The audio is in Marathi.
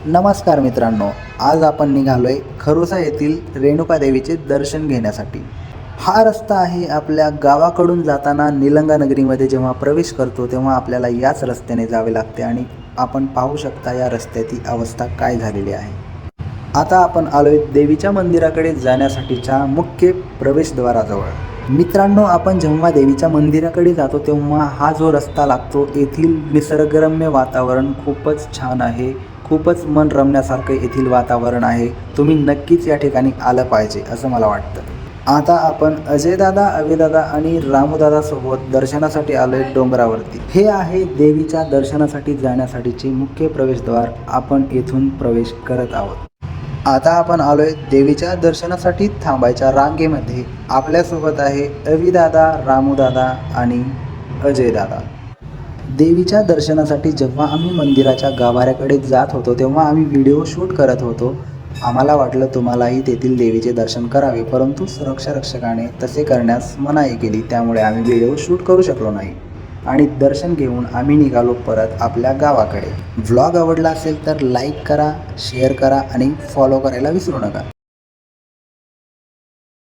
नमस्कार मित्रांनो, आज आपण निघालोय खरोसा येथील रेणुका देवीचे दर्शन घेण्यासाठी। हा रस्ता आहे आपल्या गावाकडून जाताना निलंगा नगरीमध्ये जेव्हा प्रवेश करतो तेव्हा आपल्याला याच रस्त्याने जावे लागते आणि आपण पाहू शकता या रस्त्याची अवस्था काय झालेली आहे। आता आपण आलोय देवीच्या मंदिराकडे जाण्यासाठीच्या मुख्य प्रवेशद्वाराजवळ। मित्रांनो, आपण जेव्हा देवीच्या मंदिराकडे जातो तेव्हा हा जो रस्ता लागतो येथील निसर्गरम्य वातावरण खूपच छान आहे। खूपच मन रमण्यासारखे येथील वातावरण आहे। तुम्ही नक्कीच या ठिकाणी आलं पाहिजे असं मला वाटतं। आता आपण अजयदादा, अविदादा आणि रामूदादा सोबत दर्शनासाठी आलोय डोंगरावरती। हे आहे देवीच्या दर्शनासाठी जाण्यासाठीचे मुख्य प्रवेशद्वार। आपण येथून प्रवेश करत आहोत। आता आपण आलोय देवीच्या दर्शनासाठी थांबायच्या रांगेमध्ये। आपल्यासोबत आहे अविदादा, रामूदादा आणि अजयदादा। देवीच्या दर्शनासाठी जेव्हा आम्ही मंदिराच्या गाभाऱ्याकडे जात होतो तेव्हा आम्ही व्हिडिओ शूट करत होतो। आम्हाला वाटलं तुम्हालाही तेथील देवीचे दर्शन करावे, परंतु सुरक्षा रक्षकाने तसे करण्यास मनाई केली, त्यामुळे आम्ही व्हिडिओ शूट करू शकलो नाही आणि दर्शन घेऊन आम्ही निघालो परत आपल्या गावाकडे। व्लॉग आवडला असेल तर लाईक करा, शेअर करा आणि फॉलो करायला विसरू नका।